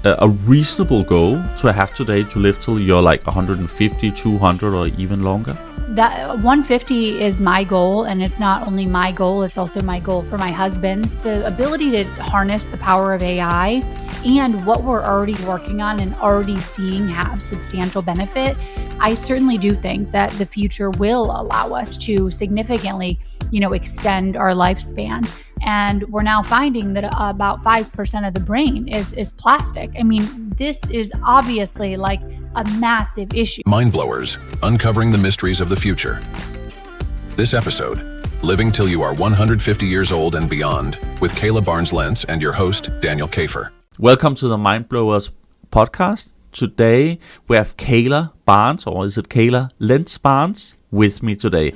a reasonable goal to have today to live till you're like 150, 200, or even longer? That 150 is my goal, and it's not only my goal, it's also my goal for my husband. The ability to harness the power of AI and what we're already working on and already seeing have substantial benefit, I certainly do think that the future will allow us to significantly, extend our lifespan. And we're now finding that about 5% of the brain is plastic. I mean, this is obviously like a massive issue. Mindblowers, uncovering the mysteries of the future. This episode, Living Till You Are 150 Years Old and Beyond, with Kayla Barnes-Lentz and your host, Daniel Kafer. Welcome to the Mindblowers Podcast. Today we have Kayla Barnes, or is it Kayla Lentz-Barnes, with me today.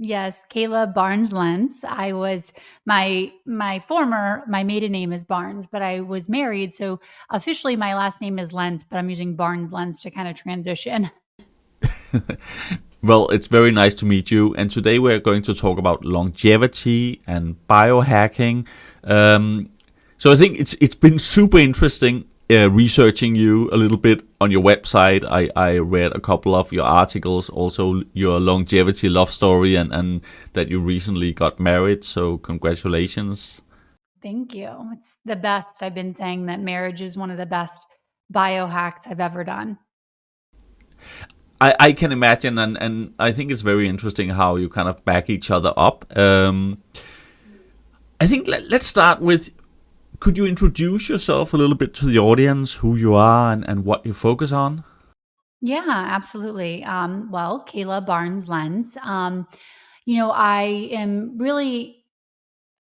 Yes, Kayla Barnes-Lentz. I was my maiden name is Barnes, but I was married, so officially my last name is Lentz, but I'm using Barnes-Lentz to kind of transition. Well, it's very nice to meet you, and today we're going to talk about longevity and biohacking. So I think it's been super interesting researching you a little bit on your website. I read a couple of your articles, also your longevity love story, and that you recently got married. So congratulations. Thank you. It's the best. I've been saying that marriage is one of the best biohacks I've ever done. I can imagine, and I think it's very interesting how you kind of back each other up. I think let's start with, could you introduce yourself a little bit to the audience, who you are and what you focus on? Yeah, absolutely. Well, Kayla Barnes-Lentz. I am really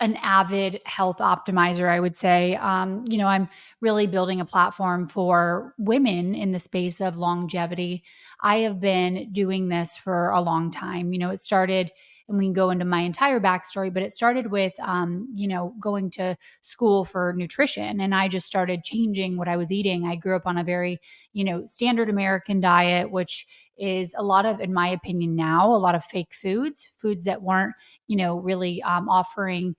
an avid health optimizer, I would say. I'm really building a platform for women in the space of longevity. I have been doing this for a long time. It started, and we can go into my entire backstory, but it started with, going to school for nutrition, and I just started changing what I was eating. I grew up on a very, standard American diet, which is a lot of, in my opinion now, a lot of fake foods that weren't, really offering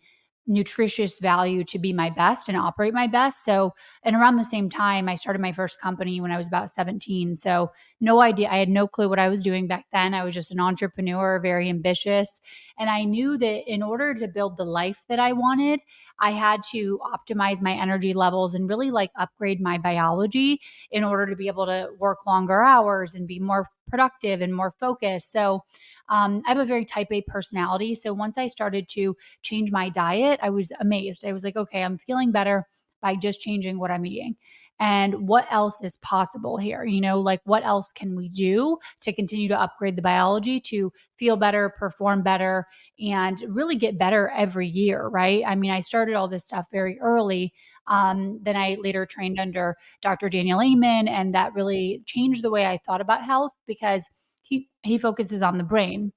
nutritious value to be my best and operate my best. So, and around the same time, I started my first company when I was about 17. So no idea. I had no clue what I was doing back then. I was just an entrepreneur, very ambitious. And I knew that in order to build the life that I wanted, I had to optimize my energy levels and really upgrade my biology in order to be able to work longer hours and be more productive and more focused. So I have a very type A personality. So once I started to change my diet, I was amazed. I was like, okay, I'm feeling better by just changing what I'm eating. And what else is possible here? What else can we do to continue to upgrade the biology to feel better, perform better, and really get better every year, right? I mean, I started all this stuff very early. Then I later trained under Dr. Daniel Amen, and that really changed the way I thought about health because he focuses on the brain.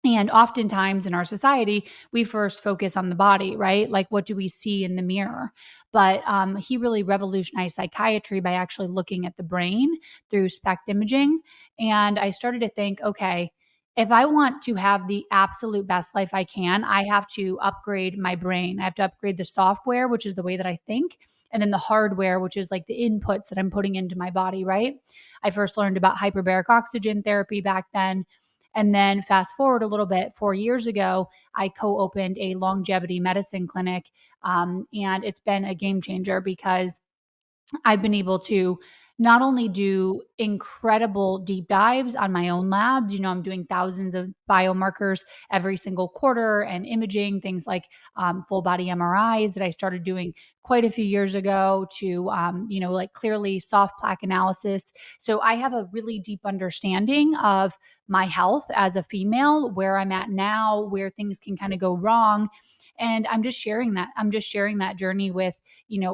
And oftentimes in our society, we first focus on the body, right? Like, what do we see in the mirror? But he really revolutionized psychiatry by actually looking at the brain through SPECT imaging. And I started to think, okay, if I want to have the absolute best life I can, I have to upgrade my brain. I have to upgrade the software, which is the way that I think, and then the hardware, which is like the inputs that I'm putting into my body, right? I first learned about hyperbaric oxygen therapy back then. And then fast forward a little bit, 4 years ago, I co-opened a longevity medicine clinic. And it's been a game changer because I've been able to not only do incredible deep dives on my own labs, I'm doing thousands of biomarkers every single quarter and imaging, things like full body MRIs that I started doing quite a few years ago to, clearly soft plaque analysis. So I have a really deep understanding of my health as a female, where I'm at now, where things can kind of go wrong. And I'm just sharing that. I'm just sharing that journey with,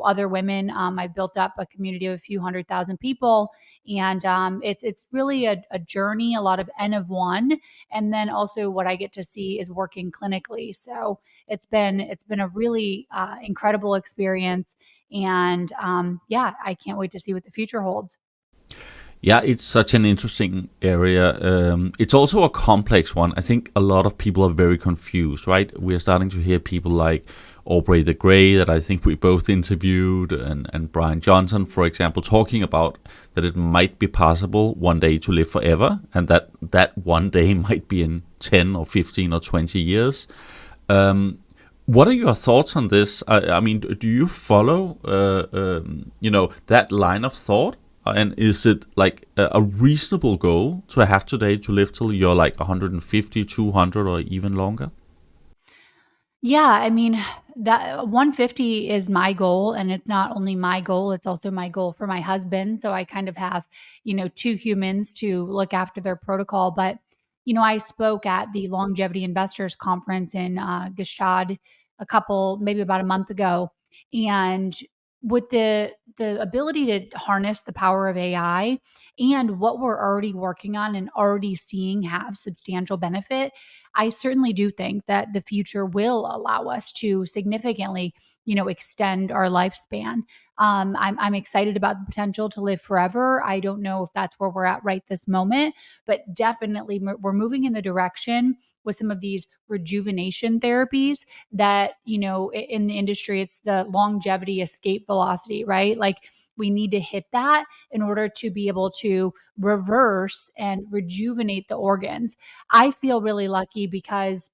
other women. I've built up a community of a few 100,000 people, and it's really a journey, a lot of N of one, and then also what I get to see is working clinically. So it's been a really incredible experience, and I can't wait to see what the future holds. Yeah, it's such an interesting area. It's also a complex one. I think a lot of people are very confused, right? We're starting to hear people like, Aubrey the Grey that I think we both interviewed, and Brian Johnson, for example, talking about that it might be possible one day to live forever, and that one day might be in 10 or 15 or 20 years. What are your thoughts on this? I mean, do you follow, that line of thought? And is it like a reasonable goal to have today to live till you're like 150, 200, or even longer? Yeah, I mean, that 150 is my goal, and it's not only my goal, it's also my goal for my husband. So I kind of have, two humans to look after their protocol. But, I spoke at the Longevity Investors Conference in Gestad maybe about a month ago. And with the ability to harness the power of AI and what we're already working on and already seeing have substantial benefit, I certainly do think that the future will allow us to significantly, extend our lifespan. I'm excited about the potential to live forever. I don't know if that's where we're at right this moment, but definitely we're moving in the direction with some of these rejuvenation therapies that, in the industry, it's the longevity escape velocity, right? Like we need to hit that in order to be able to reverse and rejuvenate the organs. I feel really lucky because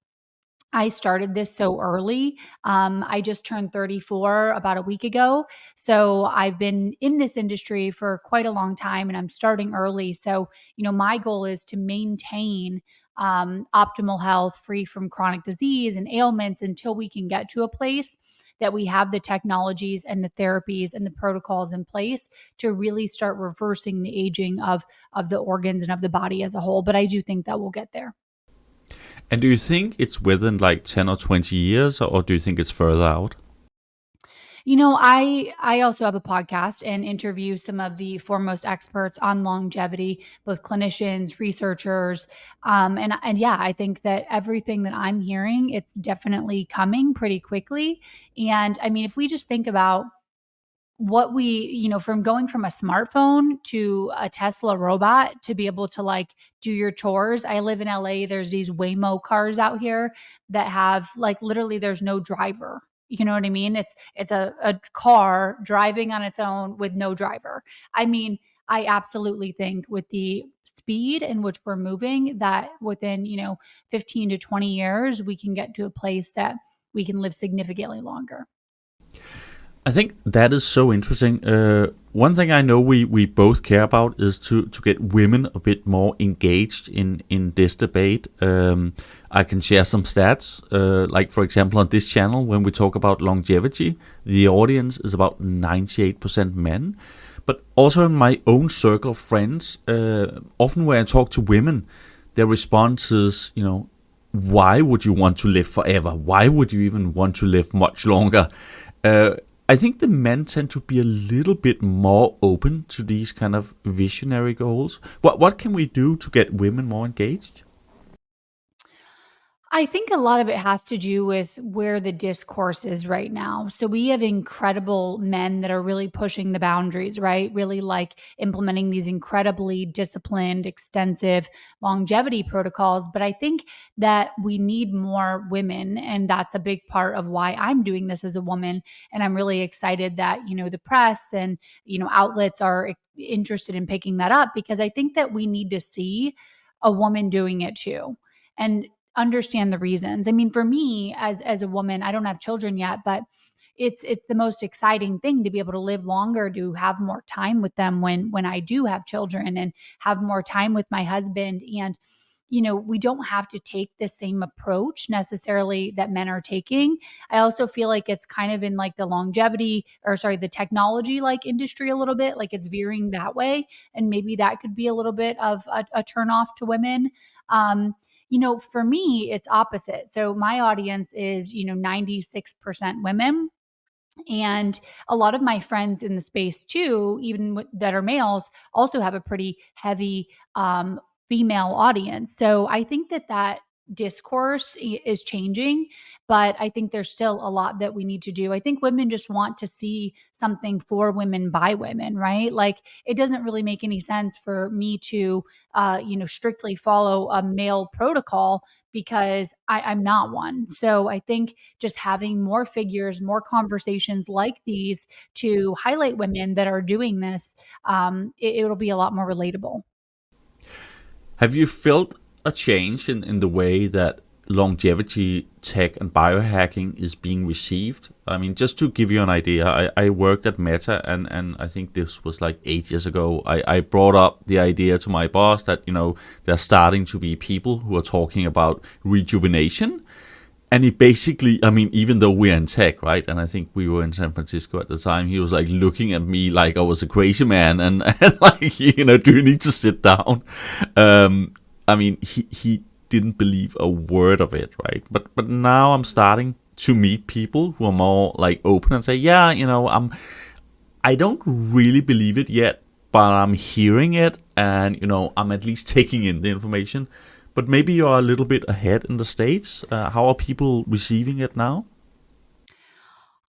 I started this so early. I just turned 34 about a week ago. So I've been in this industry for quite a long time and I'm starting early. So, my goal is to maintain optimal health free from chronic disease and ailments until we can get to a place that we have the technologies and the therapies and the protocols in place to really start reversing the aging of the organs and of the body as a whole. But I do think that we'll get there. And do you think it's within like 10 or 20 years, or do you think it's further out? I also have a podcast and interview some of the foremost experts on longevity, both clinicians, researchers, and yeah, I think that everything that I'm hearing, it's definitely coming pretty quickly. And I mean, if we just think about what from going from a smartphone to a Tesla robot to be able to like do your chores. I live in LA. There's these Waymo cars out here that have like literally there's no driver. You know what I mean? It's a car driving on its own with no driver. I mean, I absolutely think with the speed in which we're moving that within, 15 to 20 years, we can get to a place that we can live significantly longer. I think that is so interesting. One thing I know we both care about is to get women a bit more engaged in this debate. I can share some stats. Like, for example, on this channel, when we talk about longevity, the audience is about 98% men. But also in my own circle of friends, often when I talk to women, their response is, why would you want to live forever? Why would you even want to live much longer? I think the men tend to be a little bit more open to these kind of visionary goals. What can we do to get women more engaged? I think a lot of it has to do with where the discourse is right now. So we have incredible men that are really pushing the boundaries, right? Really like implementing these incredibly disciplined, extensive longevity protocols. But I think that we need more women. And that's a big part of why I'm doing this as a woman. And I'm really excited that, the press and, outlets are interested in picking that up because I think that we need to see a woman doing it too. And understand the reasons. I mean, for me as a woman, I don't have children yet, but it's the most exciting thing to be able to live longer, to have more time with them when I do have children and have more time with my husband. And we don't have to take the same approach necessarily that men are taking. I also feel like it's kind of in like the the technology like industry a little bit, like it's veering that way. And maybe that could be a little bit of a turnoff to women. For me, it's opposite. So my audience is, 96% women. And a lot of my friends in the space too, even that are males, also have a pretty heavy female audience. So I think that discourse is changing, but I think there's still a lot that we need to do. I think women just want to see something for women by women, right? Like it doesn't really make any sense for me to, strictly follow a male protocol because I'm not one. So I think just having more figures, more conversations like these to highlight women that are doing this, it'll be a lot more relatable. Have you felt a change in the way that longevity tech and biohacking is being received? I mean, just to give you an idea, I worked at Meta, and I think this was like 8 years ago. I brought up the idea to my boss that, there's starting to be people who are talking about rejuvenation. And he basically, I mean, even though we're in tech, right? And I think we were in San Francisco at the time, he was like looking at me like I was a crazy man and like, do you need to sit down? I mean, he didn't believe a word of it, right? But now I'm starting to meet people who are more like open and say, yeah, I don't really believe it yet, but I'm hearing it and, I'm at least taking in the information. But maybe you're a little bit ahead in the States. How are people receiving it now?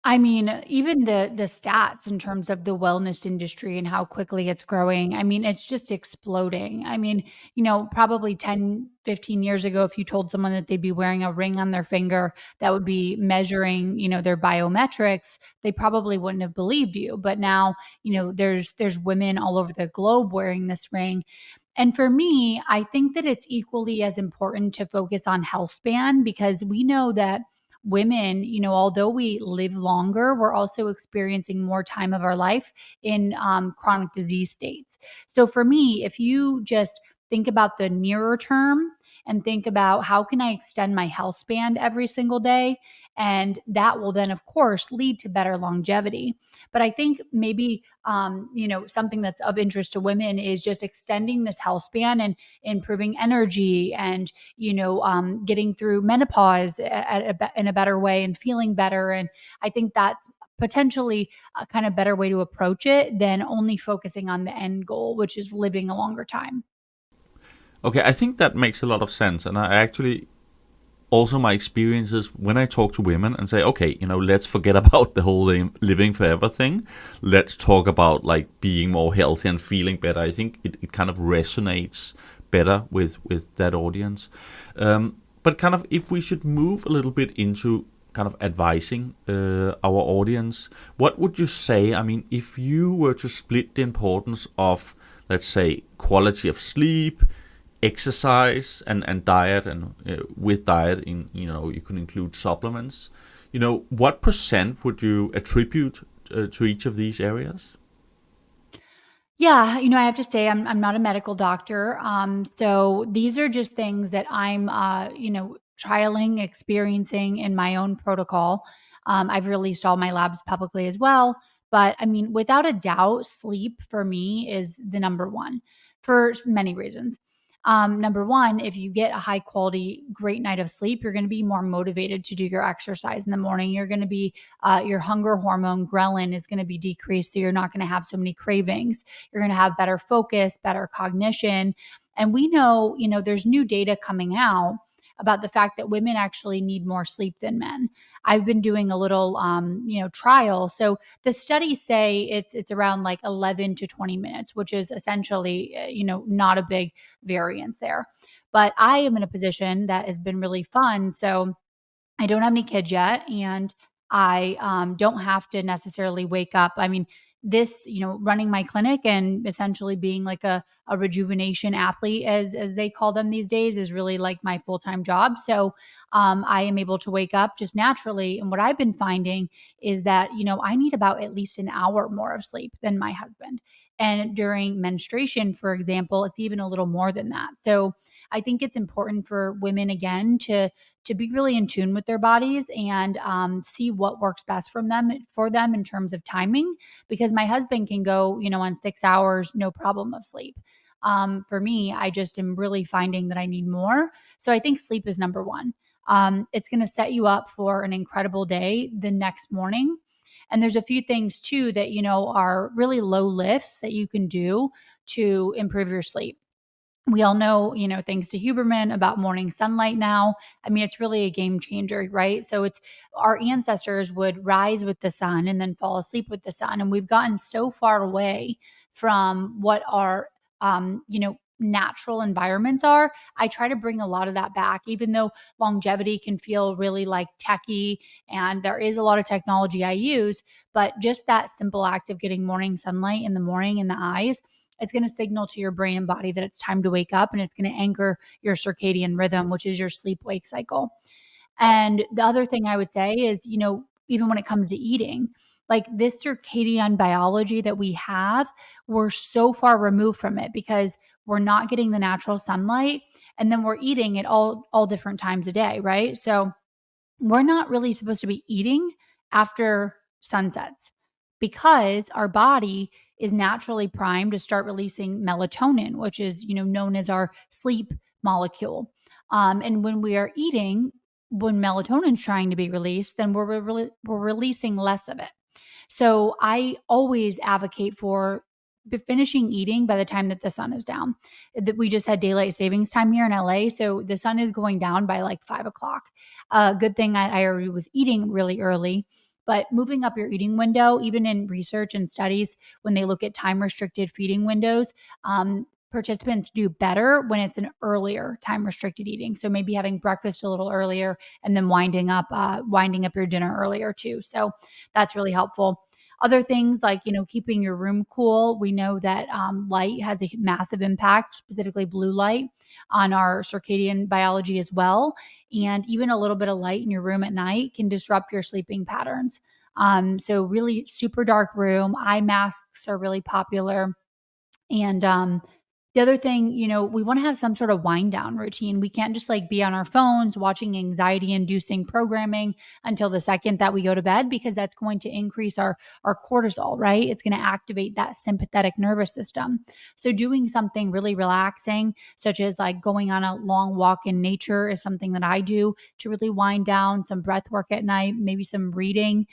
I mean, even the stats in terms of the wellness industry and how quickly it's growing, I mean, it's just exploding. I mean, probably 10, 15 years ago, if you told someone that they'd be wearing a ring on their finger that would be measuring, their biometrics, they probably wouldn't have believed you. But now, there's women all over the globe wearing this ring. And for me, I think that it's equally as important to focus on health span because we know that women, although we live longer, we're also experiencing more time of our life in chronic disease states. So for me, if you just think about the nearer term and think about how can I extend my health span every single day, and that will then, of course, lead to better longevity. But I think maybe, something that's of interest to women is just extending this health span and improving energy and, getting through menopause in a better way and feeling better. And I think that's potentially a kind of better way to approach it than only focusing on the end goal, which is living a longer time. Okay, I think that makes a lot of sense. And I actually, also my experiences when I talk to women and say, okay, let's forget about the whole living forever thing. Let's talk about like being more healthy and feeling better. I think it kind of resonates better with that audience. But kind of if we should move a little bit into kind of advising our audience, what would you say? I mean, if you were to split the importance of, let's say, quality of sleep, exercise and diet, and with diet you can include supplements, what percent would you attribute to each of these areas? Yeah, I have to say I'm not a medical doctor. So these are just things that I'm trialing, experiencing in my own protocol. I've released all my labs publicly as well. But I mean, without a doubt, sleep for me is the number one for many reasons. Number one, if you get a high quality, great night of sleep, you're going to be more motivated to do your exercise in the morning. You're going to be, your hunger hormone, ghrelin, is going to be decreased. So you're not going to have so many cravings. You're going to have better focus, better cognition. And we know, there's new data coming out about the fact that women actually need more sleep than men. I've been doing a little, trial. So the studies say it's around like 11 to 20 minutes, which is essentially, not a big variance there. But I am in a position that has been really fun. So I don't have any kids yet, and I don't have to necessarily wake up. I mean, this, running my clinic and essentially being like a rejuvenation athlete, as they call them these days, is really like my full time job. So I am able to wake up just naturally. And what I've been finding is that I need about at least an hour more of sleep than my husband. And during menstruation, for example, it's even a little more than that. So I think it's important for women again to be really in tune with their bodies and see what works best for them in terms of timing. Because my husband can go, on 6 hours, no problem of sleep. For me, I just am really finding that I need more. So I think sleep is number one. It's going to set you up for an incredible day the next morning. And there's a few things too that, are really low lifts that you can do to improve your sleep. We all know, thanks to Huberman about morning sunlight now. I mean, it's really a game changer, right? So it's our ancestors would rise with the sun and then fall asleep with the sun. And we've gotten so far away from what our, natural environments are. I try to bring a lot of that back, even though longevity can feel really like techie and there is a lot of technology I use, but just that simple act of getting morning sunlight in the morning in the eyes, it's going to signal to your brain and body that it's time to wake up, and it's going to anchor your circadian rhythm, which is your sleep wake cycle. And the other thing I would say is, even when it comes to eating, like this circadian biology that we have, we're so far removed from it because we're not getting the natural sunlight, and then we're eating at all different times a day, right? So we're not really supposed to be eating after sunsets because our body is naturally primed to start releasing melatonin, which is, known as our sleep molecule. And when we are eating, when melatonin's trying to be released, then we're releasing less of it. So I always advocate for finishing eating by the time that the sun is down. That we just had daylight savings time here in LA, so the sun is going down by like 5 o'clock. Good thing I already was eating really early. But moving up your eating window, even in research and studies, when they look at time restricted feeding windows, participants do better when it's an earlier time restricted eating. So maybe having breakfast a little earlier and then winding up your dinner earlier too. So that's really helpful. Other things like, keeping your room cool. We know that light has a massive impact, specifically blue light, on our circadian biology as well. And even a little bit of light in your room at night can disrupt your sleeping patterns. So really super dark room. Eye masks are really popular. And the other thing, we want to have some sort of wind down routine. We can't just like be on our phones watching anxiety inducing programming until the second that we go to bed, because that's going to increase our cortisol, right? It's going to activate that sympathetic nervous system. So doing something really relaxing, such as like going on a long walk in nature, is something that I do to really wind down. Some breath work at night, maybe some reading.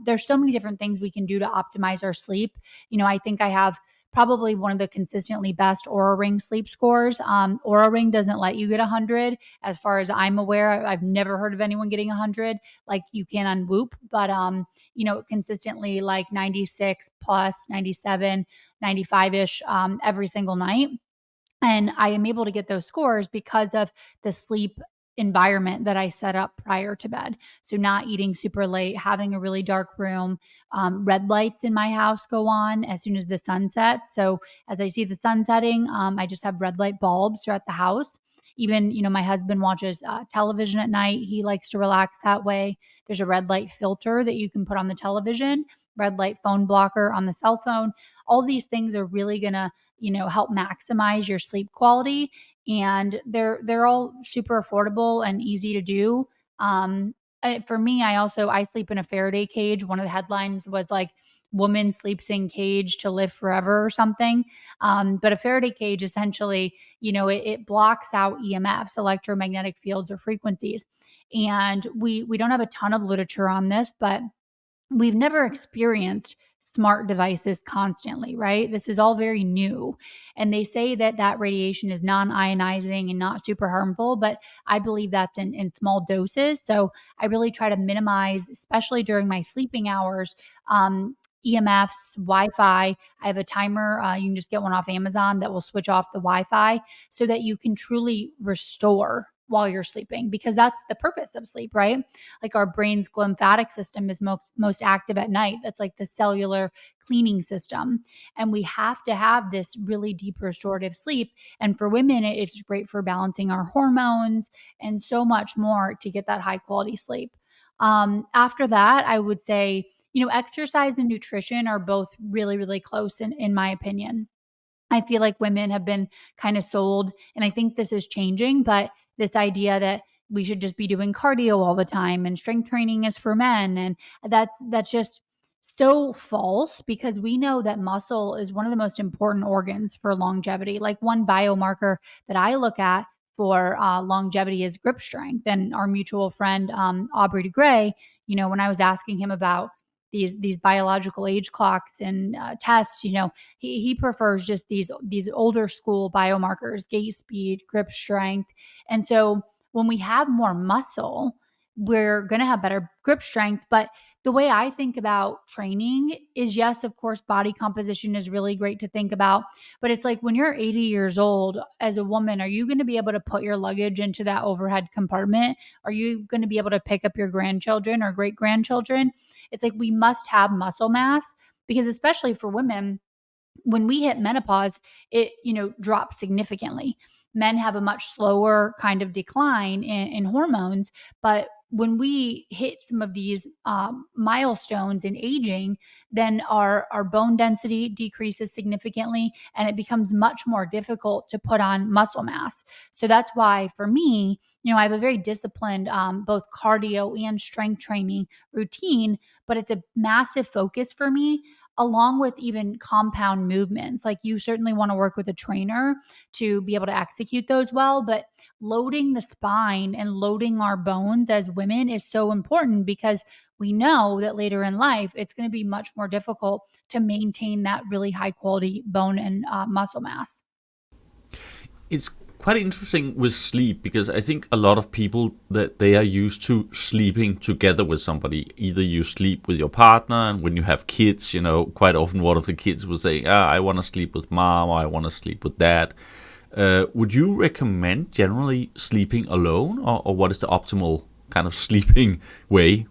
There's so many different things we can do to optimize our sleep. I think I have probably one of the consistently best Oura Ring sleep scores. Oura Ring doesn't let you get 100. As far as I'm aware, I've never heard of anyone getting 100 like you can on Whoop, but consistently like 96 plus, 97, 95-ish every single night. And I am able to get those scores because of the sleep environment that I set up prior to bed. So not eating super late, having a really dark room. Red lights in my house go on as soon as the sun sets. So as I see the sun setting, I just have red light bulbs throughout the house. Even, my husband watches television at night. He likes to relax that way. There's a red light filter that you can put on the television, red light phone blocker on the cell phone. All these things are really going to, help maximize your sleep quality. And they're all super affordable and easy to do. For me, I sleep in a Faraday cage. One of the headlines was like, "Woman sleeps in cage to live forever" or something. But a Faraday cage essentially, it blocks out EMFs, electromagnetic fields or frequencies. And we don't have a ton of literature on this, but we've never experienced smart devices constantly, right? This is all very new. And they say that radiation is non-ionizing and not super harmful, but I believe that's in small doses. So I really try to minimize, especially during my sleeping hours, EMFs, Wi-Fi. I have a timer. You can just get one off Amazon that will switch off the Wi-Fi so that you can truly restore while you're sleeping, because that's the purpose of sleep, right? Like our brain's glymphatic system is most active at night. That's like the cellular cleaning system. And we have to have this really deep restorative sleep. And for women, it's great for balancing our hormones and so much more to get that high quality sleep. After that, I would say, exercise and nutrition are both really, really close in my opinion. I feel like women have been kind of sold, and I think this is changing, but this idea that we should just be doing cardio all the time and strength training is for men. And that's just so false, because we know that muscle is one of the most important organs for longevity. Like one biomarker that I look at for longevity is grip strength. And our mutual friend, Aubrey de Grey, when I was asking him about these biological age clocks and tests, he prefers just these older school biomarkers, gait speed, grip strength. And so when we have more muscle, we're going to have better grip strength. But the way I think about training is, yes, of course, body composition is really great to think about. But it's like when you're 80 years old as a woman, are you going to be able to put your luggage into that overhead compartment? Are you going to be able to pick up your grandchildren or great grandchildren? It's like we must have muscle mass, because especially for women, when we hit menopause, it, drops significantly. Men have a much slower kind of decline in hormones, but when we hit some of these milestones in aging, then our bone density decreases significantly, and it becomes much more difficult to put on muscle mass. So that's why for me, I have a very disciplined both cardio and strength training routine, but it's a massive focus for me, along with even compound movements. Like, you certainly want to work with a trainer to be able to execute those well, but loading the spine and loading our bones as women is so important, because we know that later in life, it's going to be much more difficult to maintain that really high quality bone and muscle mass. It's quite interesting with sleep, because I think a lot of people, that they are used to sleeping together with somebody. Either you sleep with your partner, and when you have kids, quite often one of the kids will say, I want to sleep with mom, or I want to sleep with dad. Would you recommend generally sleeping alone, or what is the optimal kind of sleeping way?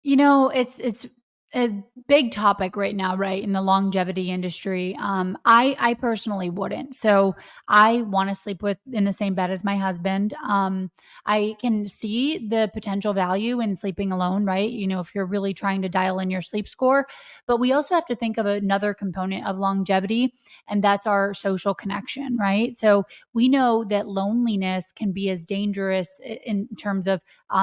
It's a big topic right now, right, in the longevity industry. I personally wouldn't. So I want to sleep in the same bed as my husband. I can see the potential value in sleeping alone, right? If you're really trying to dial in your sleep score. But we also have to think of another component of longevity, and that's our social connection, right? So we know that loneliness can be as dangerous in terms of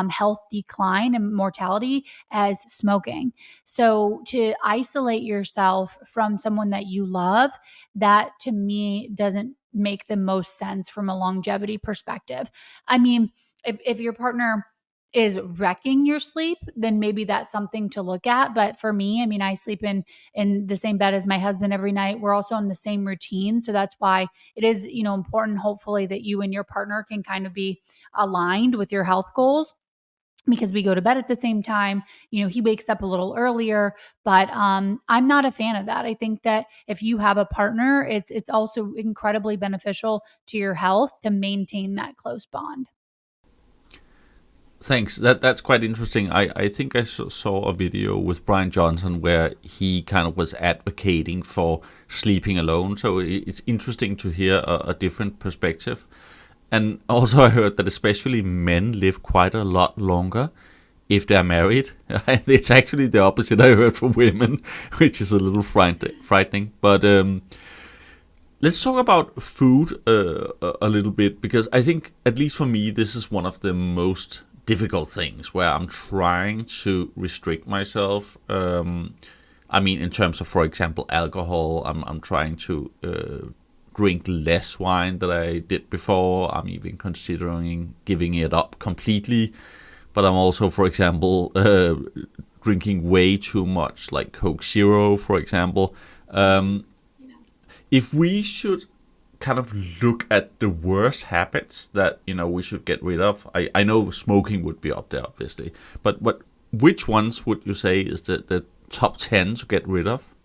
health decline and mortality as smoking. So to isolate yourself from someone that you love, that to me doesn't make the most sense from a longevity perspective. I mean, if your partner is wrecking your sleep, then maybe that's something to look at. But for me, I mean, I sleep in the same bed as my husband every night. We're also on the same routine. So that's why it is, important, hopefully, that you and your partner can kind of be aligned with your health goals, because we go to bed at the same time. He wakes up a little earlier, but I'm not a fan of that. I think that if you have a partner, it's also incredibly beneficial to your health to maintain that close bond. Thanks. That's quite interesting. I think I saw a video with Brian Johnson where he kind of was advocating for sleeping alone. So it's interesting to hear a different perspective. And also I heard that especially men live quite a lot longer if they're married. It's actually the opposite I heard from women, which is a little frightening. But let's talk about food a little bit, because I think, at least for me, this is one of the most difficult things where I'm trying to restrict myself. In terms of, for example, alcohol, I'm trying to drink less wine than I did before. I'm even considering giving it up completely. But I'm also, for example, drinking way too much, like Coke Zero, for example. If we should kind of look at the worst habits that, we should get rid of, I know smoking would be up there, obviously. But which ones would you say is the top 10 to get rid of?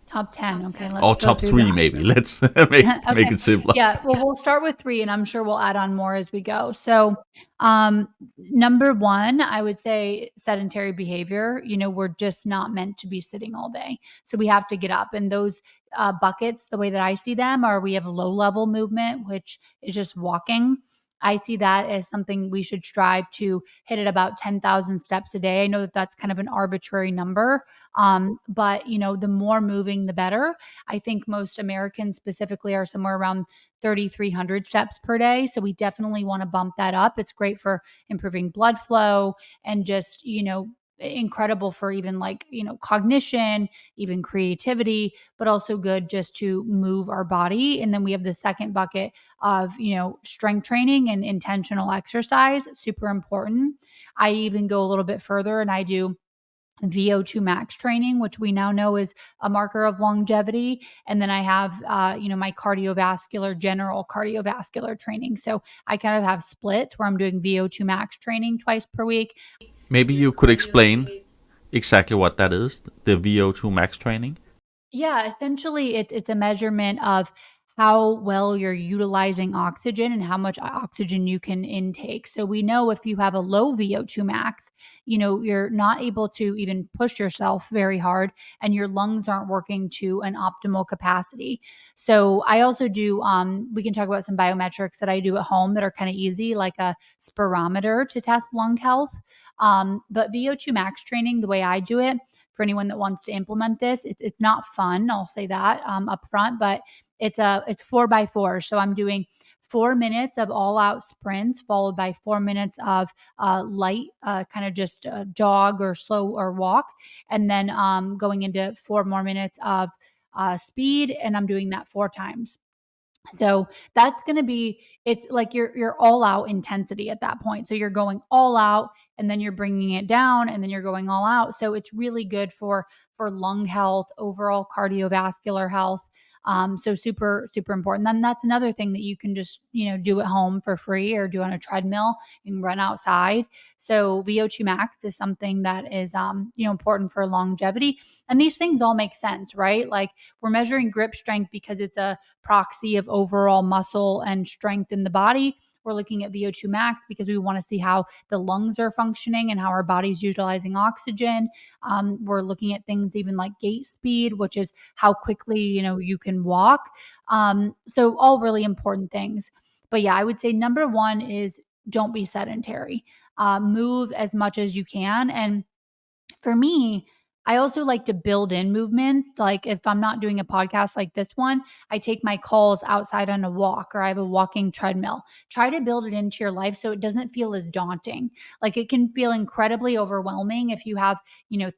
Top 10. Okay. Or top 3, that. Maybe. Let's make it simpler. Yeah. Well, we'll start with 3, and I'm sure we'll add on more as we go. So, number 1, I would say sedentary behavior. We're just not meant to be sitting all day. So we have to get up. And those buckets, the way that I see them, are we have low level movement, which is just walking. I see that as something we should strive to hit at about 10,000 steps a day. I know that that's kind of an arbitrary number, but the more moving, the better. I think most Americans specifically are somewhere around 3,300 steps per day. So we definitely want to bump that up. It's great for improving blood flow and just, incredible for even cognition, even creativity, but also good just to move our body. And then we have the second bucket of, strength training and intentional exercise. Super important. I even go a little bit further, and I do VO2 max training, which we now know is a marker of longevity. And then I have, my general cardiovascular training. So I kind of have splits where I'm doing VO2 max training twice per week. Maybe you could explain exactly what that is, the VO2 max training. Yeah, essentially it's a measurement of how well you're utilizing oxygen and how much oxygen you can intake. So we know if you have a low VO2 max, you're not able to even push yourself very hard and your lungs aren't working to an optimal capacity. So I also do, we can talk about some biometrics that I do at home that are kind of easy, like a spirometer to test lung health. But VO2 max training, the way I do it, for anyone that wants to implement this, it's not fun. I'll say that up front, but it's 4x4. So I'm doing 4 minutes of all out sprints followed by 4 minutes of light, kind of just jog or slow or walk. And then going into 4 more minutes of speed. And I'm doing that 4 times. So that's going to be, it's like you're all out intensity at that point. So you're going all out and then you're bringing it down and then you're going all out. So it's really good for lung health, overall cardiovascular health. So super, super important. Then that's another thing that you can just, do at home for free or do on a treadmill. You can run outside. So VO2 max is something that is, important for longevity. And these things all make sense, right? Like we're measuring grip strength because it's a proxy of overall muscle and strength in the body. We're looking at VO2 max because we want to see how the lungs are functioning and how our body's utilizing oxygen. We're looking at things even like gait speed, which is how quickly, you can walk. So all really important things. But yeah, I would say number one is don't be sedentary. Move as much as you can. And for me, I also like to build in movements. Like if I'm not doing a podcast like this one, I take my calls outside on a walk or I have a walking treadmill. Try to build it into your life so it doesn't feel as daunting. Like it can feel incredibly overwhelming if you have,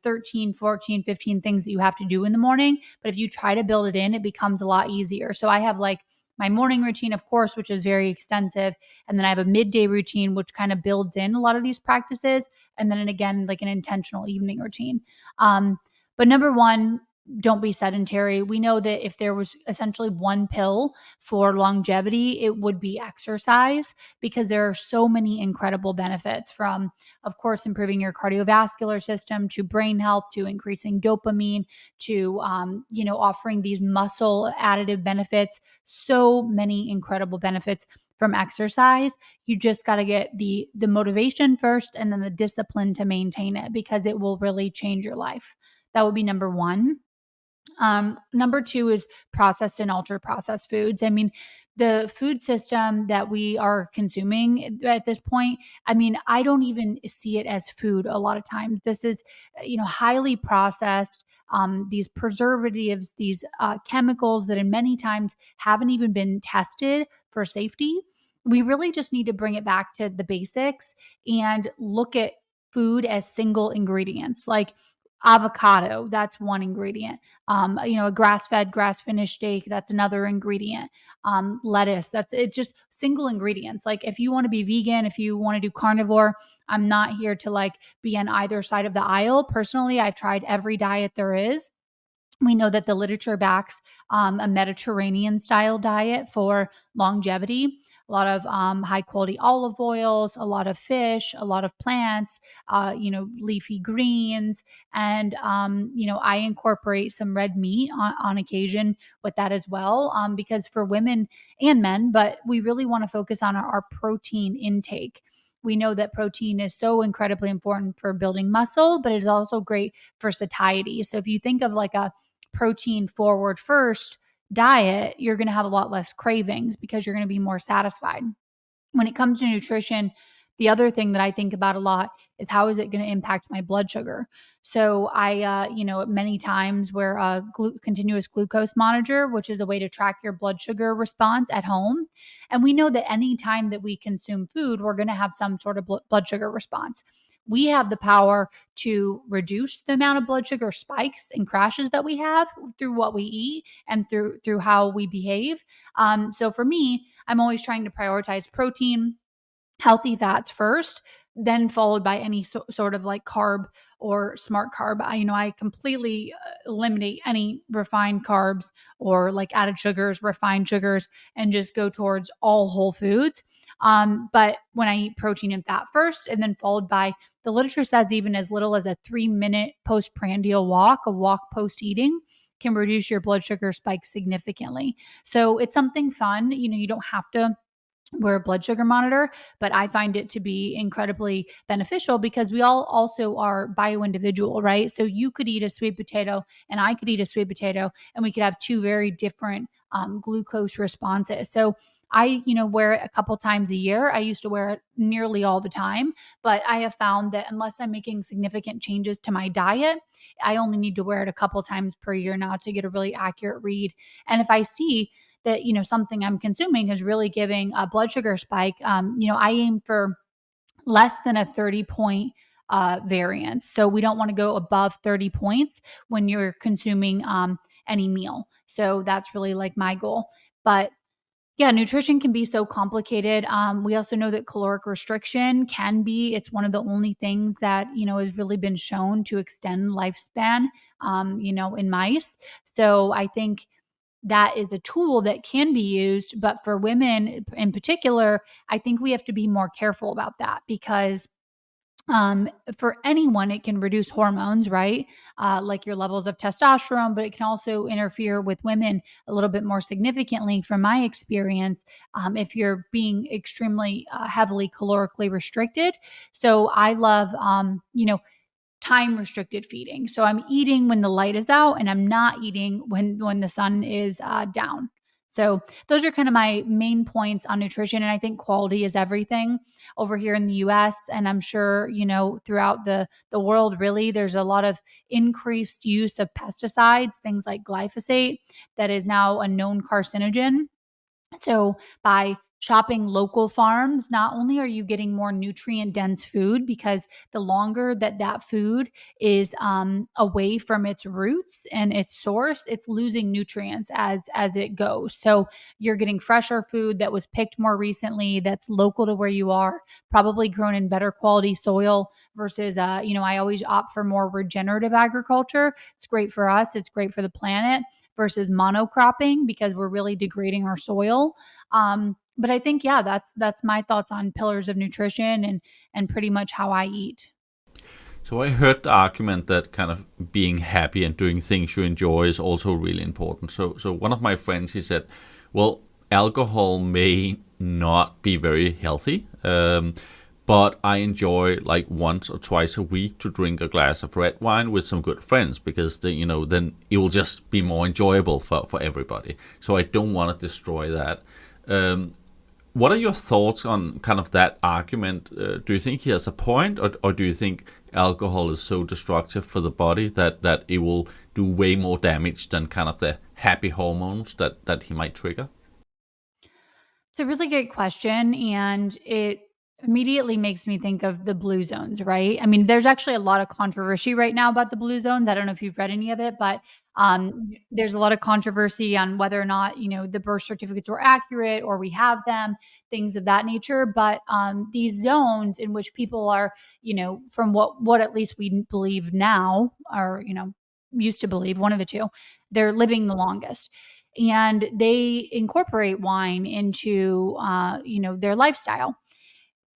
13, 14, 15 things that you have to do in the morning. But if you try to build it in, it becomes a lot easier. So I have like my morning routine, of course, which is very extensive. And then I have a midday routine, which kind of builds in a lot of these practices. And then again, like an intentional evening routine. But number one, don't be sedentary. We know that if there was essentially one pill for longevity, it would be exercise because there are so many incredible benefits from, of course, improving your cardiovascular system to brain health, to increasing dopamine, to, offering these muscle additive benefits. So many incredible benefits from exercise. You just got to get the motivation first and then the discipline to maintain it because it will really change your life. That would be number one. Number two is processed and ultra processed foods. I mean, the food system that we are consuming at this point, I mean, I don't even see it as food a lot of times. This is, highly processed, these preservatives, these chemicals that in many times haven't even been tested for safety. We really just need to bring it back to the basics and look at food as single ingredients. Like avocado, that's one ingredient. A grass-fed, grass-finished steak, that's another ingredient. Lettuce, it's just single ingredients. Like if you want to be vegan, if you want to do carnivore, I'm not here to like be on either side of the aisle. Personally, I've tried every diet there is. We know that the literature backs a Mediterranean style diet for longevity. A lot of high quality olive oils, a lot of fish, a lot of plants, leafy greens. And, I incorporate some red meat on occasion with that as well, because for women and men, but we really want to focus on our protein intake. We know that protein is so incredibly important for building muscle, but it is also great for satiety. So if you think of like a protein forward first diet, you're going to have a lot less cravings because you're going to be more satisfied. When it comes to nutrition, the other thing that I think about a lot is how is it going to impact my blood sugar? So I, many times wear a continuous glucose monitor, which is a way to track your blood sugar response at home. And we know that any time that we consume food, we're going to have some sort of blood sugar response. We have the power to reduce the amount of blood sugar spikes and crashes that we have through what we eat and through how we behave. So for me, I'm always trying to prioritize protein. healthy fats first, then followed by any sort of like carb or smart carb. I completely eliminate any refined carbs or like added sugars, refined sugars, and just go towards all whole foods. But when I eat protein and fat first, and then followed by, the literature says even as little as a 3-minute postprandial walk, a walk post eating, can reduce your blood sugar spike significantly. So it's something fun. You don't have to wear a blood sugar monitor, but I find it to be incredibly beneficial because we all also are bio-individual, right? So you could eat a sweet potato and I could eat a sweet potato and we could have two very different glucose responses. So I, wear it a couple times a year. I used to wear it nearly all the time, but I have found that unless I'm making significant changes to my diet, I only need to wear it a couple times per year now to get a really accurate read. And if I see that, something I'm consuming is really giving a blood sugar spike, I aim for less than a 30-point variance. So we don't want to go above 30 points when you're consuming any meal. So that's really like my goal. But yeah, nutrition can be so complicated. We also know that caloric restriction it's one of the only things that, has really been shown to extend lifespan, in mice. So I think that is a tool that can be used. But for women in particular, I think we have to be more careful about that because for anyone, it can reduce hormones, right? Like your levels of testosterone, but it can also interfere with women a little bit more significantly from my experience if you're being extremely heavily calorically restricted. So I love, time restricted feeding. So I'm eating when the light is out and I'm not eating when the sun is down. So those are kind of my main points on nutrition. And I think quality is everything over here in the US. And I'm sure, throughout the world, really, there's a lot of increased use of pesticides, things like glyphosate, that is now a known carcinogen. So by shopping local farms, not only are you getting more nutrient dense food, because the longer that food is away from its roots and its source, it's losing nutrients as it goes. So you're getting fresher food that was picked more recently, that's local to where you are, probably grown in better quality soil versus, I always opt for more regenerative agriculture. It's great for us. It's great for the planet versus monocropping because we're really degrading our soil. But I think, that's my thoughts on pillars of nutrition and pretty much how I eat. So I heard the argument that kind of being happy and doing things you enjoy is also really important. So one of my friends, he said, well, alcohol may not be very healthy, but I enjoy like once or twice a week to drink a glass of red wine with some good friends because then it will just be more enjoyable for everybody. So I don't want to destroy that. What are your thoughts on kind of that argument? Do you think he has a point, or do you think alcohol is so destructive for the body that it will do way more damage than kind of the happy hormones that he might trigger? It's a really great question, and it immediately makes me think of the blue zones, right? I mean, there's actually a lot of controversy right now about the blue zones. I don't know if you've read any of it, but there's a lot of controversy on whether or not, the birth certificates were accurate or we have them, things of that nature. But these zones in which people are, from what at least we believe now, or, used to believe, one of the two, they're living the longest. And they incorporate wine into, their lifestyle.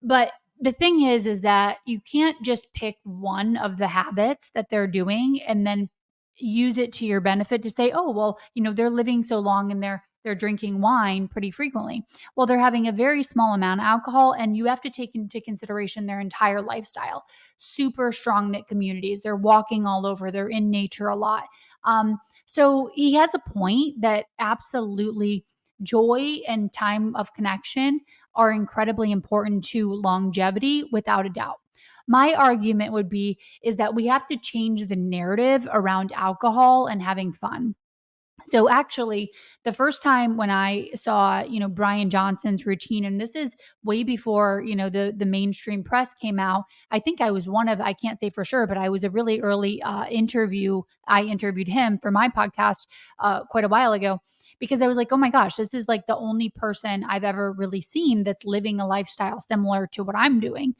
But the thing is that you can't just pick one of the habits that they're doing and then use it to your benefit to say, oh, well, they're living so long and they're drinking wine pretty frequently. Well, they're having a very small amount of alcohol, and you have to take into consideration their entire lifestyle. Super strong knit communities. They're walking all over. They're in nature a lot. So he has a point that absolutely joy and time of connection are incredibly important to longevity, without a doubt. My argument is that we have to change the narrative around alcohol and having fun. So actually, the first time when I saw, Brian Johnson's routine, and this is way before, the mainstream press came out. I think I was one of, I can't say for sure, but I was a really early interview. I interviewed him for my podcast quite a while ago because I was like, oh my gosh, this is like the only person I've ever really seen that's living a lifestyle similar to what I'm doing.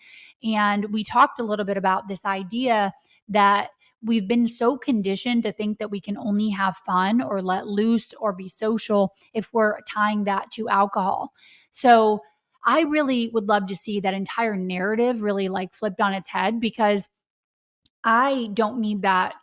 And we talked a little bit about this idea that we've been so conditioned to think that we can only have fun or let loose or be social if we're tying that to alcohol. So I really would love to see that entire narrative really like flipped on its head, because I don't need that,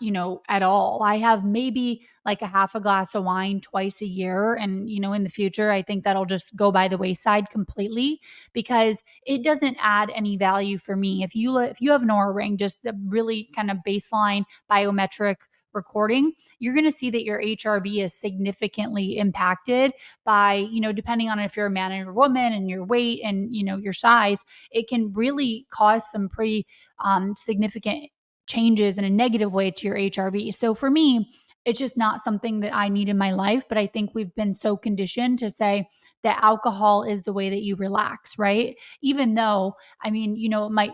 at all. I have maybe like a half a glass of wine twice a year. And, in the future, I think that'll just go by the wayside completely because it doesn't add any value for me. If you have an Oura ring, just a really kind of baseline biometric recording, you're going to see that your HRV is significantly impacted by, depending on if you're a man or a woman and your weight and, your size, it can really cause some pretty significant changes in a negative way to your HRV. So for me, it's just not something that I need in my life. But I think we've been so conditioned to say that alcohol is the way that you relax, right? Even though, it might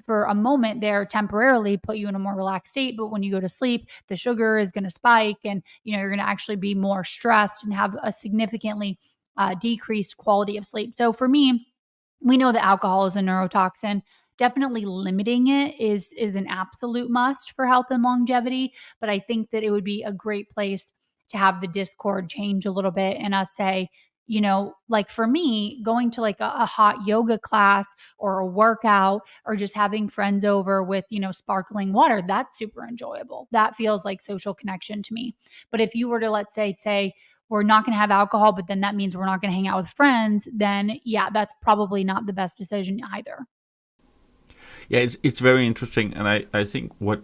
for a moment there temporarily put you in a more relaxed state, but when you go to sleep, the sugar is going to spike and, you're going to actually be more stressed and have a significantly decreased quality of sleep. So for me, we know that alcohol is a neurotoxin. Definitely limiting it is an absolute must for health and longevity. But I think that it would be a great place to have the discord change a little bit and us say, like for me, going to like a hot yoga class or a workout or just having friends over with, sparkling water, that's super enjoyable. That feels like social connection to me. But if you were to, let's say we're not going to have alcohol, but then that means we're not going to hang out with friends, then yeah, that's probably not the best decision either. Yeah, it's very interesting, and I think what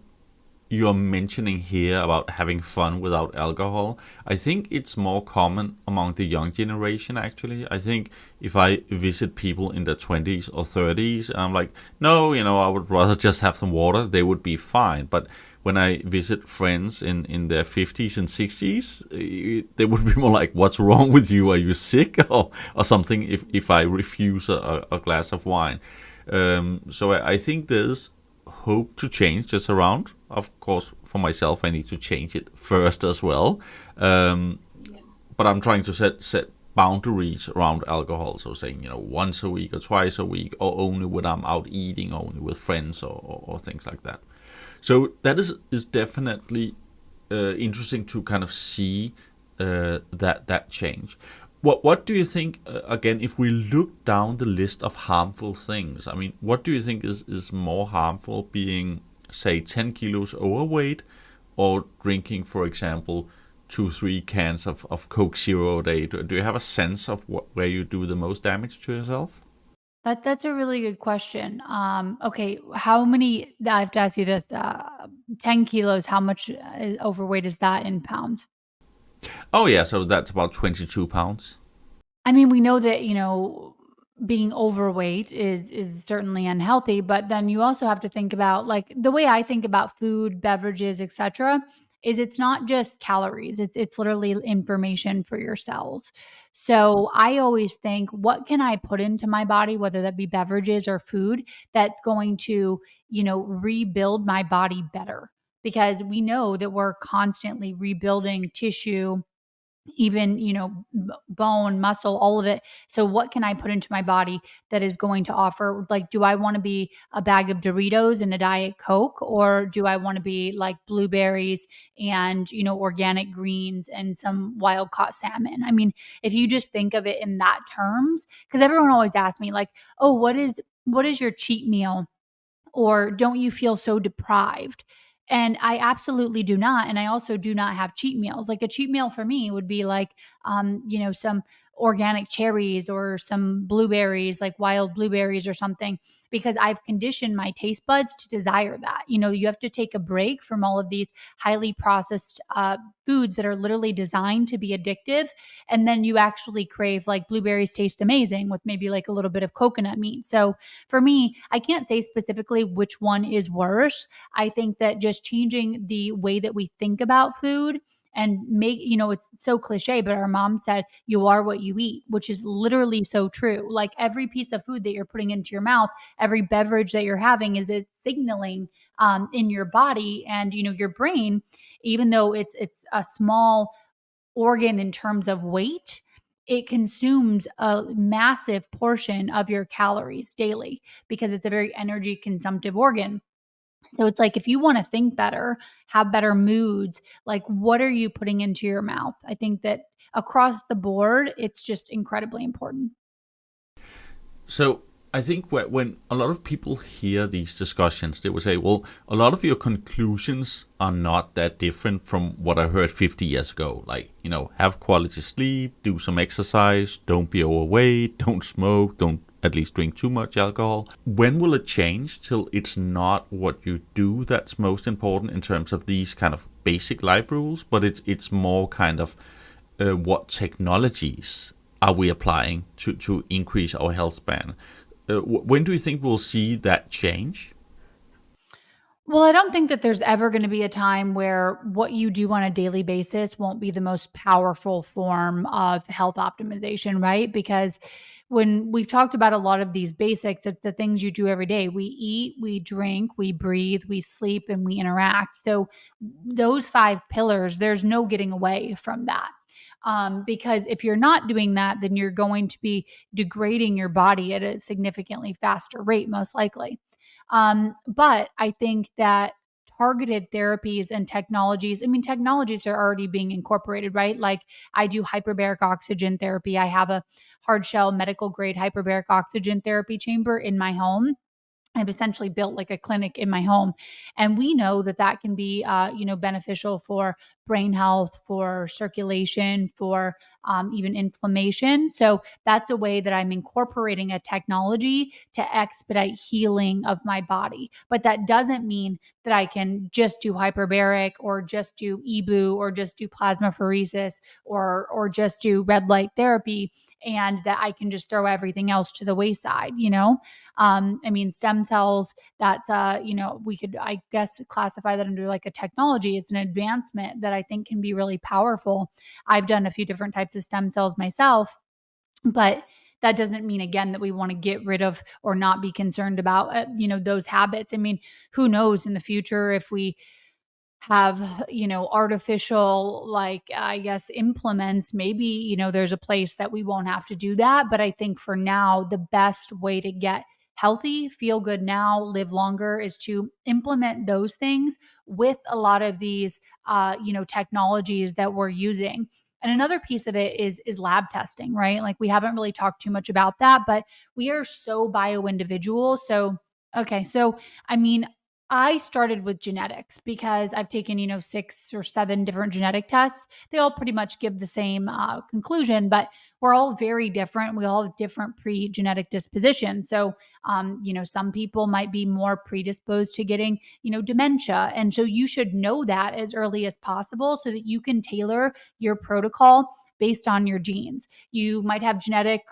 you're mentioning here about having fun without alcohol, I think it's more common among the young generation, actually. I think if I visit people in their 20s or 30s, and I'm like, no, I would rather just have some water, they would be fine. But when I visit friends in their 50s and 60s, they would be more like, what's wrong with you? Are you sick or something if I refuse a glass of wine? So I think there's hope to change this around. Of course, for myself, I need to change it first as well. But I'm trying to set boundaries around alcohol. So saying, once a week or twice a week, or only when I'm out eating, only with friends or things like that. So that is definitely interesting to kind of see that change. What do you think, again, if we look down the list of harmful things, what do you think is more harmful, being, say, 10 kilos overweight or drinking, for example, 2-3 cans of Coke Zero a day? Do you have a sense of where you do the most damage to yourself? That's a really good question. Okay, how many, I have to ask you this, 10 kilos, how much overweight is that in pounds? Oh, yeah, so that's about 22 pounds. We know that, being overweight is certainly unhealthy, but then you also have to think about, like, the way I think about food, beverages, etc., is it's not just calories. It's literally information for your cells. So I always think, what can I put into my body, whether that be beverages or food, that's going to, rebuild my body better? Because we know that we're constantly rebuilding tissue, even bone, muscle, all of it. So what can I put into my body that is going to offer, like, do I want to be a bag of Doritos and a Diet Coke, or do I want to be like blueberries and organic greens and some wild caught salmon? If you just think of it in that terms, because everyone always asks me, like, oh, what is your cheat meal, or don't you feel so deprived? And I absolutely do not. And I also do not have cheat meals. Like, a cheat meal for me would be like, some organic cherries or some blueberries, like wild blueberries or something, because I've conditioned my taste buds to desire that. You have to take a break from all of these highly processed foods that are literally designed to be addictive. And then you actually crave, like, blueberries taste amazing with maybe like a little bit of coconut meat. So for me, I can't say specifically which one is worse. I think that just changing the way that we think about food and make, it's so cliche, but our mom said, you are what you eat, which is literally so true. Like every piece of food that you're putting into your mouth, every beverage that you're having is it signaling in your body and, your brain, even though it's a small organ in terms of weight, it consumes a massive portion of your calories daily because it's a very energy consumptive organ. So it's like if you want to think better, have better moods, like what are you putting into your mouth? I think that across the board, it's just incredibly important. So I think when a lot of people hear these discussions, they will say, well, a lot of your conclusions are not that different from what I heard 50 years ago. Like, have quality sleep, do some exercise, don't be overweight, don't smoke, don't at least drink too much alcohol. When will it change till it's not what you do that's most important in terms of these kind of basic life rules, but it's more kind of what technologies are we applying to increase our health span? When do you think we'll see that change? Well, I don't think that there's ever going to be a time where what you do on a daily basis won't be the most powerful form of health optimization, right? Because when we've talked about a lot of these basics, the things you do every day, we eat, we drink, we breathe, we sleep, and we interact. So those 5 pillars, there's no getting away from that. Because if you're not doing that, then you're going to be degrading your body at a significantly faster rate, most likely. But I think that targeted therapies and technologies are already being incorporated, right? Like I do hyperbaric oxygen therapy. I have a hard shell medical grade hyperbaric oxygen therapy chamber in my home. I've essentially built like a clinic in my home. And we know that that can be, beneficial for brain health, for circulation, for even inflammation. So that's a way that I'm incorporating a technology to expedite healing of my body. But that doesn't mean that I can just do hyperbaric or just do EBU or just do plasmapheresis or just do red light therapy and that I can just throw everything else to the wayside, stem cells, that's, we could, I guess, classify that under like a technology. It's an advancement that I think can be really powerful. I've done a few different types of stem cells myself, but that doesn't mean, again, that we want to get rid of or not be concerned about, those habits. Who knows in the future if we have, artificial, like, I guess, implements, maybe, there's a place that we won't have to do that. But I think for now, the best way to get healthy, feel good now, live longer is to implement those things with a lot of these, technologies that we're using. And another piece of it is lab testing, right? Like we haven't really talked too much about that, but we are so bio-individual. So, okay. So, I started with genetics because I've taken, 6 or 7 different genetic tests. They all pretty much give the same conclusion, but we're all very different. We all have different pre-genetic dispositions. So, some people might be more predisposed to getting, dementia. And so you should know that as early as possible so that you can tailor your protocol based on your genes. You might have genetic,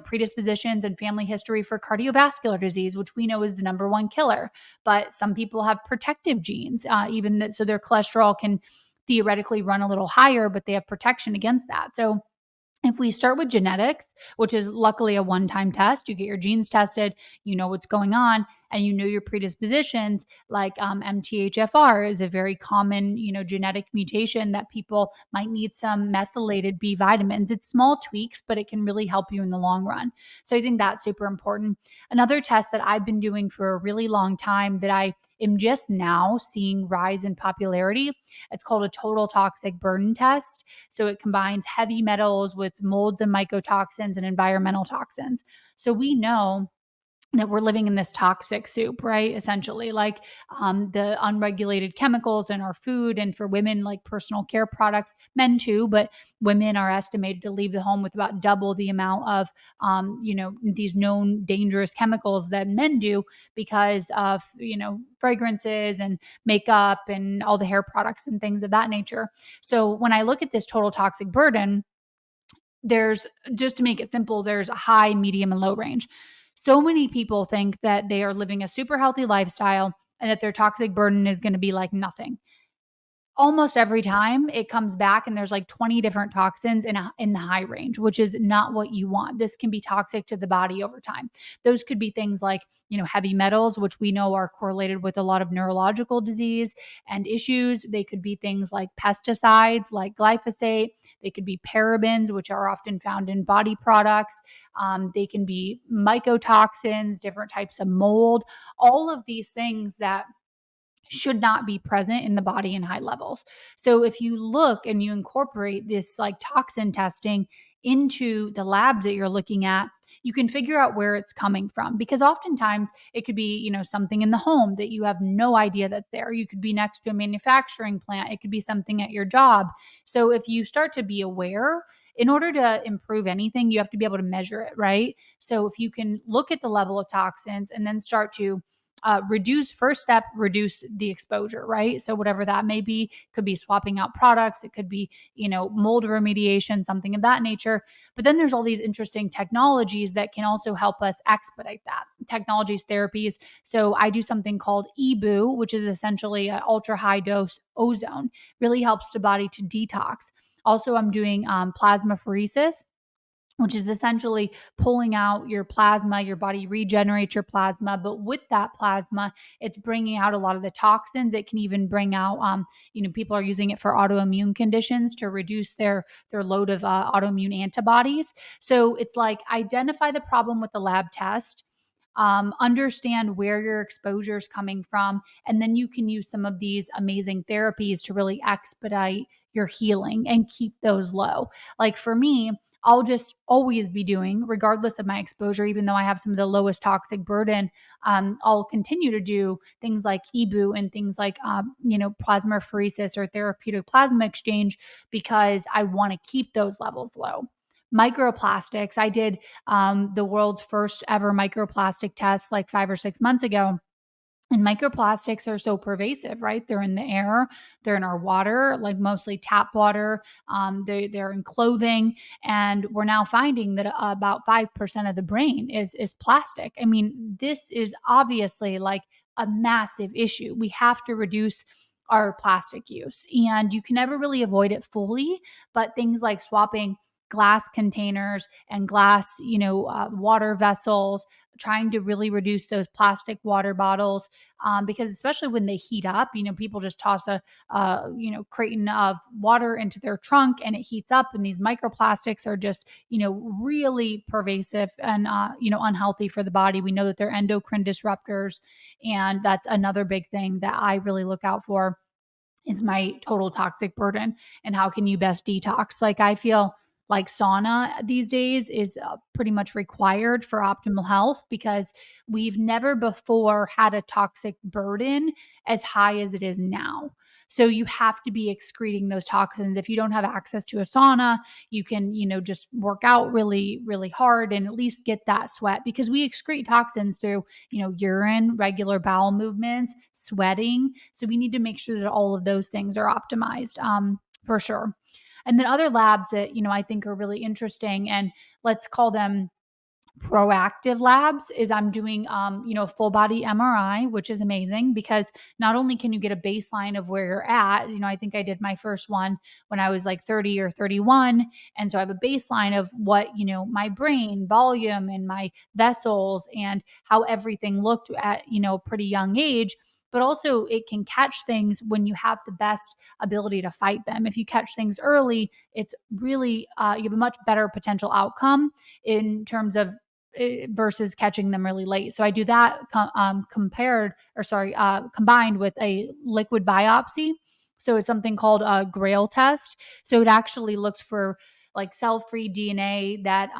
predispositions and family history for cardiovascular disease, which we know is the number 1 killer. But some people have protective genes, so their cholesterol can theoretically run a little higher, but they have protection against that. So if we start with genetics, which is luckily a one-time test, you get your genes tested, you know what's going on, and you know your predispositions, like MTHFR is a very common, genetic mutation that people might need some methylated B vitamins. It's small tweaks, but it can really help you in the long run. So I think that's super important. Another test that I've been doing for a really long time that I am just now seeing rise in popularity, it's called a total toxic burden test. So it combines heavy metals with molds and mycotoxins and environmental toxins. So we know that we're living in this toxic soup, right? Essentially, like the unregulated chemicals in our food, and for women, like personal care products, men too, but women are estimated to leave the home with about double the amount of, these known dangerous chemicals that men do because of, fragrances and makeup and all the hair products and things of that nature. So when I look at this total toxic burden, there's, just to make it simple, there's a high, medium, and low range. So many people think that they are living a super healthy lifestyle and that their toxic burden is going to be like nothing. almost every time it comes back and there's like 20 different toxins in the high range, which is not what you want. This can be toxic to the body over time. Those could be things like, heavy metals, which we know are correlated with a lot of neurological disease and issues. They could be things like pesticides, like glyphosate. They could be parabens, which are often found in body products. They can be mycotoxins, different types of mold, all of these things that should not be present in the body in high levels. So if you look and you incorporate this like toxin testing into the labs that you're looking at, you can figure out where it's coming from, because oftentimes it could be, something in the home that you have no idea that's there. You could be next to a manufacturing plant. It could be something at your job. So if you start to be aware, in order to improve anything, you have to be able to measure it, right? So if you can look at the level of toxins and then start to reduce the exposure, right? So whatever that may be, could be swapping out products. It could be, mold remediation, something of that nature. But then there's all these interesting technologies that can also help us expedite that. Technologies, therapies. So I do something called EBOO, which is essentially an ultra high dose ozone, really helps the body to detox. Also, I'm doing plasmapheresis, which is essentially pulling out your plasma. Your body regenerates your plasma, but with that plasma, it's bringing out a lot of the toxins. It can even bring out, people are using it for autoimmune conditions to reduce their load of autoimmune antibodies. So it's like identify the problem with the lab test, understand where your exposure is coming from, and then you can use some of these amazing therapies to really expedite your healing and keep those low. Like for me, I'll just always be doing, regardless of my exposure, even though I have some of the lowest toxic burden, I'll continue to do things like EBOO and things like, plasmapheresis or therapeutic plasma exchange, because I want to keep those levels low. Microplastics, I did the world's first ever microplastic test like 5 or 6 months ago. And microplastics are so pervasive, right? They're in the air, they're in our water, like mostly tap water. They're in clothing, and we're now finding that about 5% of the brain is plastic. I mean, this is obviously like a massive issue. We have to reduce our plastic use, and you can never really avoid it fully. But things like swapping glass containers and glass, water vessels, trying to really reduce those plastic water bottles, because especially when they heat up, people just toss a crate of water into their trunk and it heats up, and these microplastics are just, really pervasive and, unhealthy for the body. We know that they're endocrine disruptors, and that's another big thing that I really look out for is my total toxic burden and how can you best detox. Like I feel like sauna these days is pretty much required for optimal health, because we've never before had a toxic burden as high as it is now. So you have to be excreting those toxins. If you don't have access to a sauna, you can, just work out really, really hard and at least get that sweat, because we excrete toxins through, urine, regular bowel movements, sweating. So we need to make sure that all of those things are optimized, for sure. And then other labs that, I think are really interesting, and let's call them proactive labs, is I'm doing, full body MRI, which is amazing, because not only can you get a baseline of where you're at, I think I did my first one when I was like 30 or 31. And so I have a baseline of what, my brain volume and my vessels and how everything looked at, a pretty young age. But also it can catch things when you have the best ability to fight them. If you catch things early, it's really, you have a much better potential outcome in terms of versus catching them really late. So I do that combined with a liquid biopsy. So it's something called a Grail test. So it actually looks for like cell-free DNA that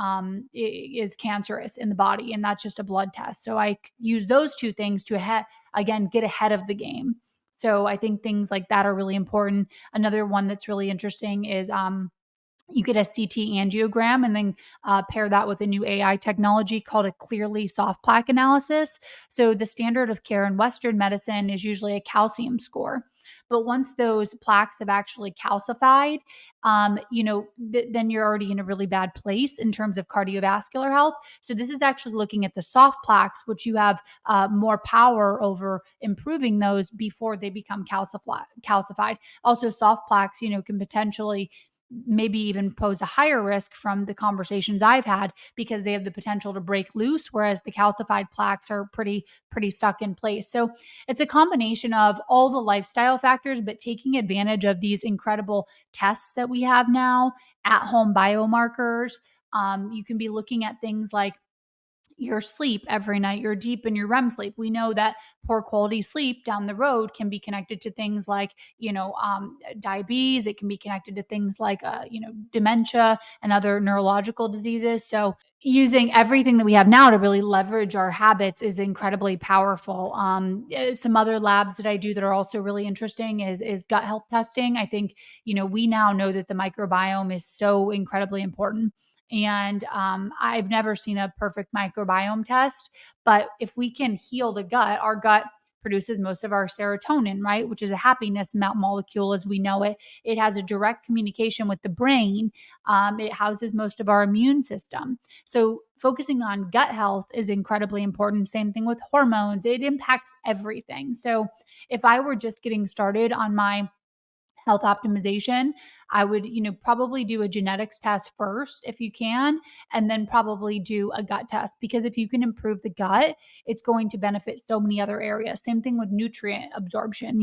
is cancerous in the body, and that's just a blood test. So I use those two things to get ahead of the game. So I think things like that are really important. Another one that's really interesting is You get a CT angiogram and then pair that with a new AI technology called a clearly soft plaque analysis. So the standard of care in Western medicine is usually a calcium score. But once those plaques have actually calcified, then you're already in a really bad place in terms of cardiovascular health. So this is actually looking at the soft plaques, which you have more power over improving those before they become calcified. Also, soft plaques, can potentially maybe even pose a higher risk from the conversations I've had because they have the potential to break loose, whereas the calcified plaques are pretty stuck in place. So it's a combination of all the lifestyle factors, but taking advantage of these incredible tests that we have now, at home biomarkers. You can be looking at things like your sleep every night, you're deep in your REM sleep. We know that poor quality sleep down the road can be connected to things like, diabetes. It can be connected to things like, dementia and other neurological diseases. So using everything that we have now to really leverage our habits is incredibly powerful. Some other labs that I do that are also really interesting is gut health testing. I think, we now know that the microbiome is so incredibly important. And I've never seen a perfect microbiome test, but if we can heal the gut, our gut produces most of our serotonin, right? Which is a happiness molecule as we know it. It has a direct communication with the brain. It houses most of our immune system. So focusing on gut health is incredibly important. Same thing with hormones. It impacts everything. So if I were just getting started on my health optimization, I would, probably do a genetics test first if you can, and then probably do a gut test, because if you can improve the gut, it's going to benefit so many other areas. Same thing with nutrient absorption,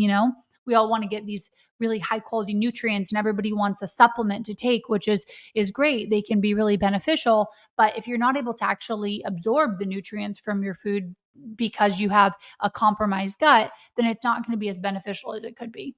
we all want to get these really high quality nutrients and everybody wants a supplement to take, which is great. They can be really beneficial, but if you're not able to actually absorb the nutrients from your food because you have a compromised gut, then it's not going to be as beneficial as it could be.